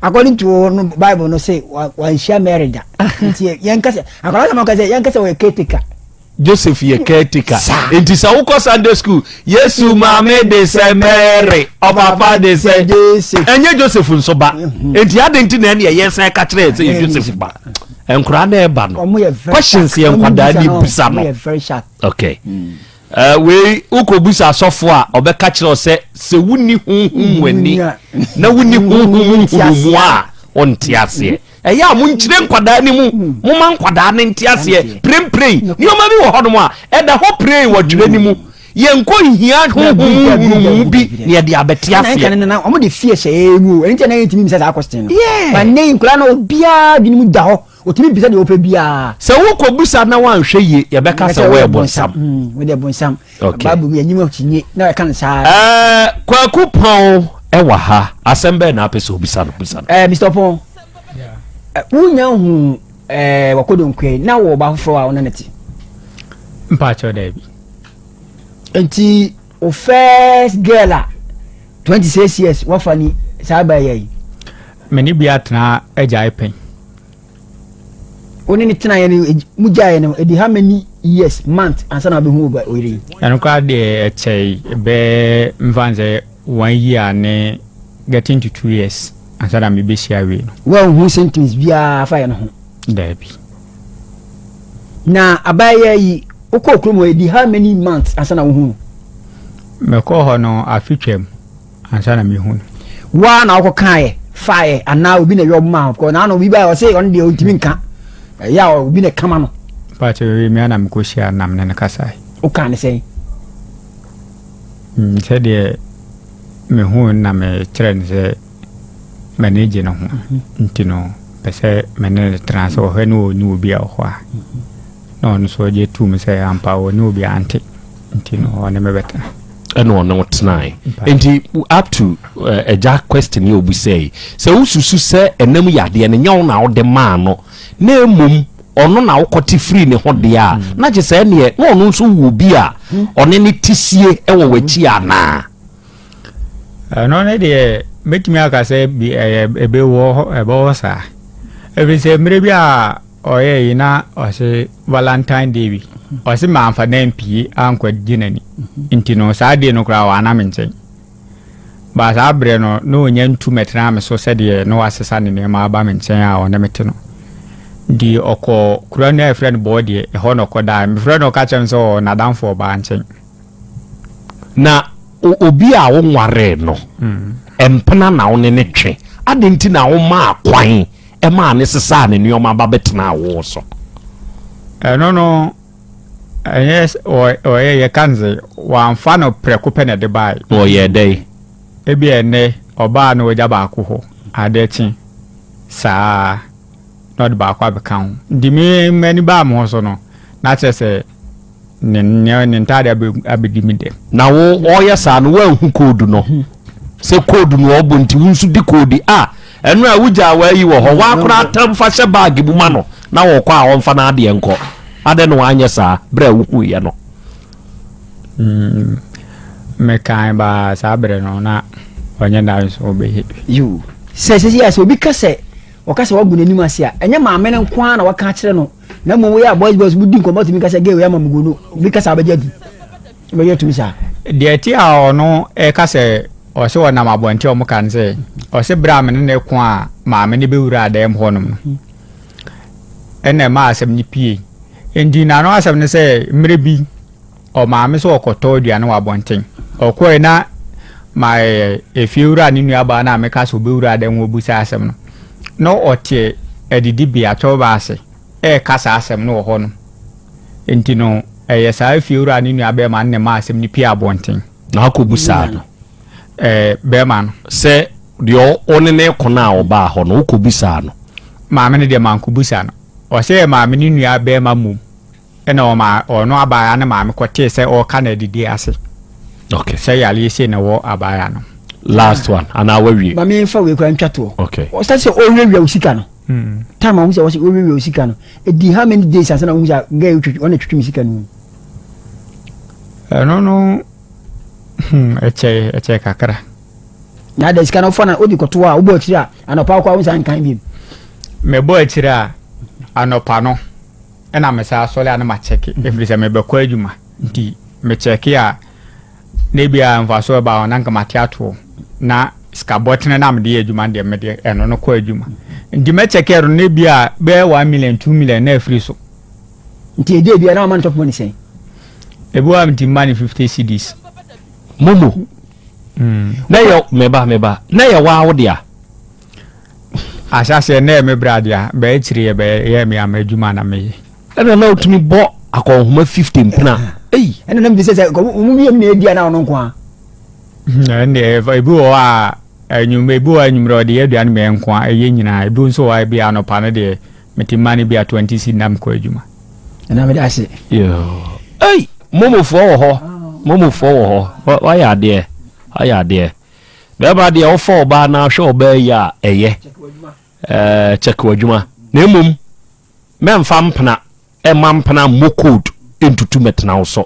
according to Bible no say one share marriage nti yankase akola sama ka say yankase we ketika Joseph ye ketika enti sa uko Sunday school Yesu mame de se Mary o papa de se Joseph enye Joseph nso ba enti adenti na ne ye se ka kire se Joseph ba enkura na e ba no questions ye nkwada ni busa no okay we uko busa sofo a obeka kire se wuni hunhun wani na wuni hunhun a ontiase eya mu nkyire nkwada ni mu ma nkwada ne ntiase prem ni o ma bi wo hono mu a eda ho pray wo dwere ni mu ye nko hia hunhun bi ne de abetiase na o mo de fie hye mu enti na yentimi mi sa question no ma ne nkura na obia di ni mu da ho otimi bisa de ope bia se wo ko busa na wan hwe ye ye beka se wo ebonsam we de ebonsam babu mi anyim ochinye na kan sa kwaku pon ewa ha asembe na apese obisa no busa Mr. Pon unya hu wakodo nkwe na wo ba foforo a wonanati mpacho da bi enti o first girl a 26 years wafani saba yayi mani bia tena agya pen oni ni tena yani mujaye no edi how many years month ansa na be hu ba oyire eno kwa de chei be mvanze 1 year ne getting to 2 years ansa na me be share we no well who sentence bia fa ya no ho dabi na abaye yi okokromo edi how many months ansa na wo hu me ko ho no afitwem ansa na me hu wa na okokae fae ana obi na yob ma ko na no bi ba o say on de ontimi nka ya obi na kama no pa che we me na me ko share nam ne kasai o kan ne say se de me hu na me trend se manage no ho ntino pese menene transfer ho no nu bi a ho a no so je tu me se ampa wo nu bi ante ntino ne me beta eno no tonight enti up to a jack question you be say so ususu se enam yade ne nyaw na wo de ma no na emum ono na wo kwoti free ne ho de a na je se ne no nso wo bi a one ne tisie e wo wachi ana no ne de metimi aka se bi ebe wo sa every say mre bi a oye ina o se valentine day bi o se ma amfa na mpi ankwa ginani intino sa de no kra wa na menchen ba sa bre no no nya ntu metra me so se de no asesa ne ma ba menchen a o na metino di oko kura na friend body e ho no koda me friend no ka chem so na dan for ba nchen na obi a wo nware no empena na wo ne twe adenti na wo ma akwan e ma ne sesa ne nioma ba betena wo so no yes o ye kanze wa mfa no prekupe na de bai o ye dey ebi ene oba na oja ba akwo adechi saa not ba kwa bekan di me mani ba mo so no na chese ne ntade abedi mi de na wo oya sa no wa hu code no se code no obo nti wunsu di code a enu a wuja wa yi wo ho wa akora tam fa hye bag bu ma no na wo kwa a wonfa na ade enko ade no anya sa bra wuku ye no me kan ba sa bre no na onye na so be you se ya so bi kase o kase wagu nanim ase a enye maame ne nko na waka kire no na mo we a boys budi nko motimi kase ge we amamugo no bi kase abajadi be yetu sa de ti a ono e kase o se wona mabonti o mo kan se o se bra me ne ko a maame ne be wura adem honum no ene ma asem ni pie endi na no asem ne se mre bi o maame so okoto duane wa bonten o ko na ma efiura ni nua ba na me kase be wura adem wo busa asem no no otie edidi bia choba ase e kasa asem no ho no enti no yesa efiura ni nua be ma ne ma asem ni pie abonten na ko busa no be ma no se dio onene kona oba ho no ko busa no maame ne de man ko busa no o se maame ni nua be ma mum ena o ma ono abaya ne maame ko tie se o kana didi ase okay se yale se na wo abaya no last one ana wawie mami fa we kwa ntwato okay o start say o wewie usika no time a wo say o wewie usika no e di how many days asana wo say ga yutwi ona twitwi usika no no eche kakra na da iska no fa na odi koto a wo bo akira anopa kwa wo say kan bi me bo akira anopa no ena me sa sole ana ma check every time me be kwa adwuma nti me check ya na bia mfaso ba ona nka matiato na skabotene na me de adwuma de me de eno no kwa adwuma nti me check ero na bia be 1 million 2 million na free so nti ede bia na man top money say ebu am ti money 50 cedis momo na yo meba na ya wa wo dia asase na me bradia be chire be ye me amadwuma na me ena na otumi bo akonhoma 15 mpena ena na me say mu bi me dia na ono nko a ne ebu o a ebu anyumro de aduane me nko a ye nyina ebu nso wa bia no pa no de metimani bia 20 cedis nam ko adwuma ena me da ase yo momo fo wo ho wa ya de beba de o fo ba na hwe oba ya eye check wadwuma na emum memfa mpena mampena mo code entutu metena wo so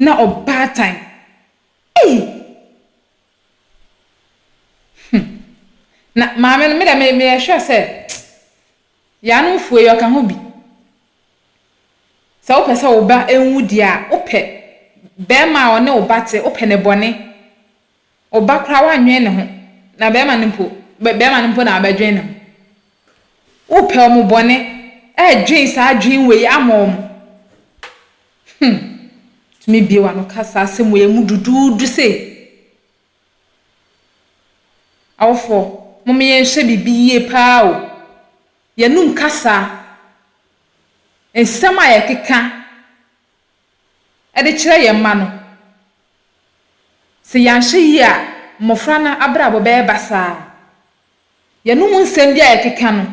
na oba time na maame no me ehwe se ya no fuwe yo ka ho bi se opese oba enwu dia ope be ma one oba te ope ne bone oba kra wa nwe ne ho na be ma nimpo na abadwen ne ho ope omo bone dwen sa dwen we amom tumi biewa no kasa asem we mu dududu se awfo mummy yenhye bibiye pa o yenum kasa ensem aye keka de kire ye ma no se yanhye yi a mofra na abrabo be basa yenum nsem bia ye keka no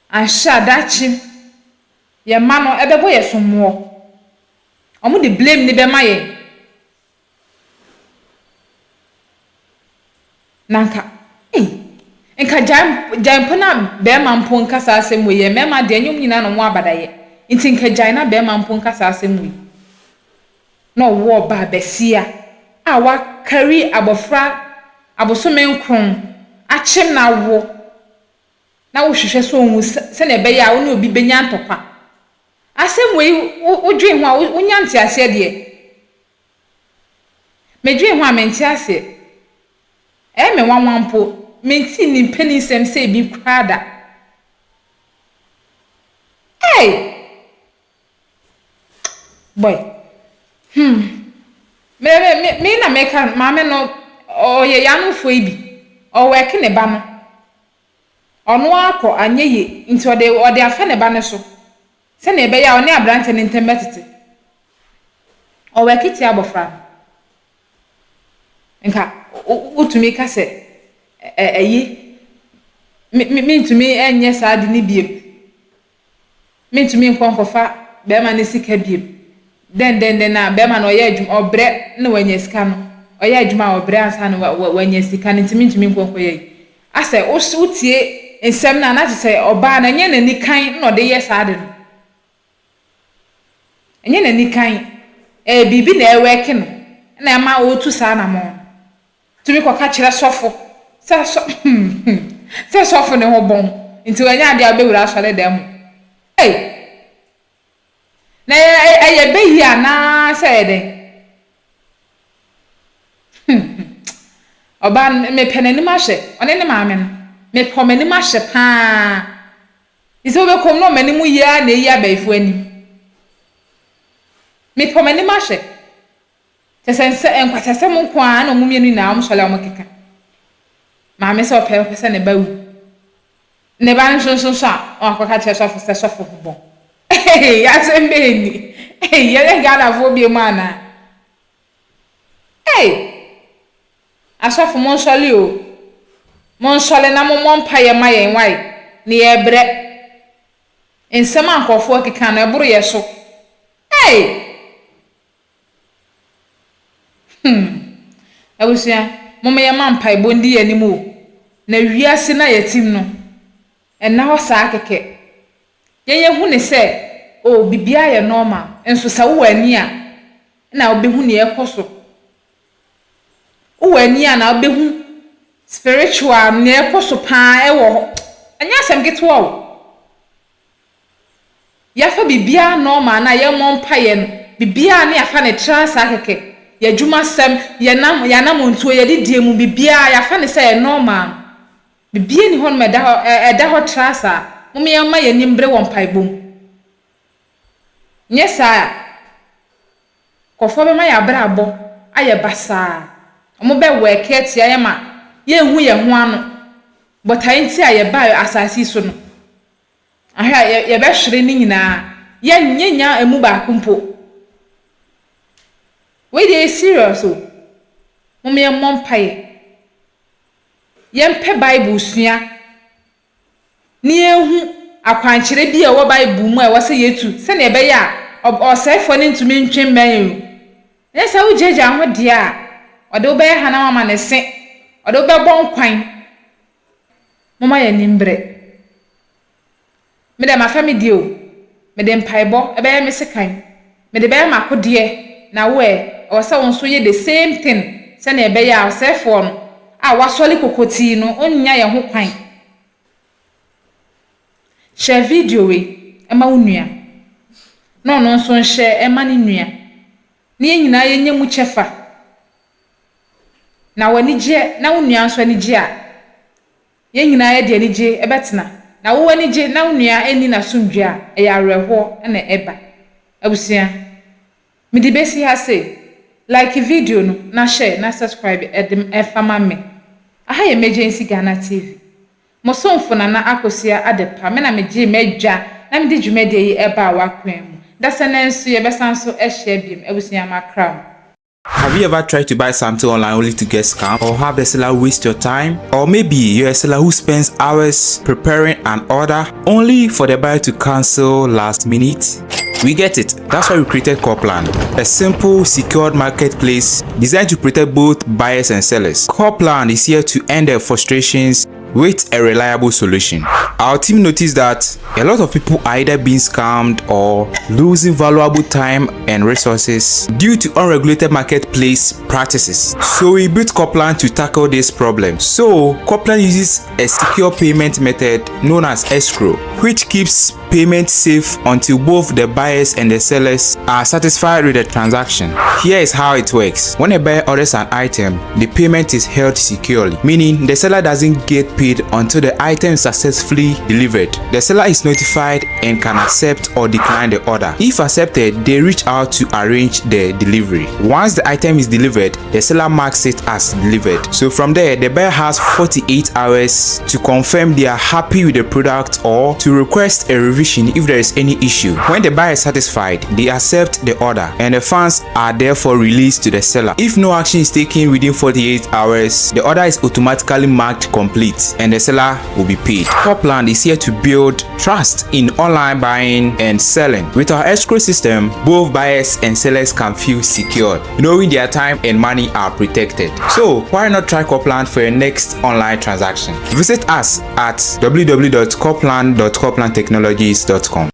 anhye adachi ye ma no ebebo ye somo omo de blame ni be ma ye nanka enka jam pona be ma mpo nkasa asem we ye mema de anyum nyina no mo abadaye nti nka jai na be ma mpo nkasa asem we no wo ba besia a wa carry abofra abosomenkron achim na wo na wo hwehwe so onwu se na be ya wo ne obi benya ntokwa asem we wo dwen ho a wo nyante ase de medwen ho a menti ase me wanwampo menti ni penny sem say bi krada boy me na make mama no oye yanu fo ibi o work ne ba no ono akọ anyeye nti ode afa ne ba ne so se na ebe ya oni abrante ne ntembetete o work ti abofra nka utumi ka se me ntumi enye saade ni biem me ntumi nkonkofa be ma ne sika biem den na be ma no oye adwum obre na wanya sika no oye adwuma obre ansa no wanya sika no ntumi nkonkoye ase utie ensem na na se oba na nye na nikan na ode ye saade no enye na nikan bibi na eweke no na ma otu saa na mo tumi kwa ka kire sofo se sofo ne ho bon nti wanya ade abewura asole dem na ye be yi ana se de oba me penani ma hye one ne maame no me pomani ma hye pa ise obe kom no mani mu ya na yi abaifu ani me pomani ma hye tesense enkwasese mu kwa na omumienu na amsole amukeka maame se opese ne bawu ne ba nso akwaka che sofo se sofo bon ya sembe ni ye gada fo bi mana asofo monsole o monsole na mo mpaye maye nwai ne ebre ensema ankofo akeka na eburu ye so abusia mama ya mampai bondi ya nimu na wiase na yatim no enna ho saa keke yenye hu ne se o bibia ya normal enso sa wo ani a na obehu ne ekoso wo ani a na obehu spiritual ne ekoso pa ewo anya asem getwo o ya fa bibia normal na ye mompai no bibia ne afa ne tra saa keke ya juma sem ya nam ntuo ya didie mu bibia ya fa ne say normal bibia ni hon da ho trasa mum ya ma ya nimbre won paibom nyesa kofo be ma ya brabo aye basa omo be work etia ya ma ye hu ye ho ano botai nti aye ba asasi so no ahia ye be hwere ni nyina ye nyenya emu ba kumpo we dey serious o mum ye mompaye ye mpe bible sua ni ehu akwankyere bi a wo bible mu a wo se yetu se na ebe ya osefo ni ntumi ntwen man ye sa wo jeja ho de a ode wo be hana mama ne se ode wo be bon kwan mama ye nimbre me de ma family o me de mpaibo ebe ye me sekan me de be ma kodie na we or so nso ye the same thing se na ebe ya osefo no a wasoli kokoti no onya ye ho kwan share video we ema unua no nso share ema ni nua ne nyina ye nyemu chefa na wani je na unua nso ani je a ye nyina ye de ani je ebetena na wo wani je na unua eni na sumdwe a e areho na eba abusia mi di besi ha say like video no na share na subscribe edem efama me aha emergency Ghana TV mo sonfo na akosia adepa me na me je medwa na me di dwumede yi eba wakwan mu da senenso ye besanso e share biem abusia makram. Have you ever tried to buy something online only to get scammed, or have the seller waste your time? Or maybe you're a seller who spends hours preparing an order only for the buyer to cancel last minute? We get it. That's why we created Coplan, a simple, secured marketplace designed to protect both buyers and sellers. Coplan is here to end their frustrations with a reliable solution. Our team noticed that a lot of people are either being scammed or losing valuable time and resources due to unregulated marketplace practices. So we built Coplan to tackle this problem. So Coplan uses a secure payment method known as escrow, which keeps payment safe until both the buyers and the sellers are satisfied with the transaction. Here is how it works. When a buyer orders an item, the payment is held securely, meaning the seller doesn't get paid until the item is successfully delivered. The seller is notified and can accept or decline the order. If accepted, they reach out to arrange the delivery. Once the item is delivered, the seller marks it as delivered. So from there, the buyer has 48 hours to confirm they are happy with the product or to request a revision if there is any issue. When the buyer is satisfied, they accept the order and the funds are therefore released to the seller. If no action is taken within 48 hours, the order is automatically marked complete and the seller will be paid. Coplan is here to build trust in online buying and selling. With our escrow system, both buyers and sellers can feel secured, knowing their time and money are protected. So why not try Coplan for your next online transaction? Visit us at www.coplan.coplantechnologies.com.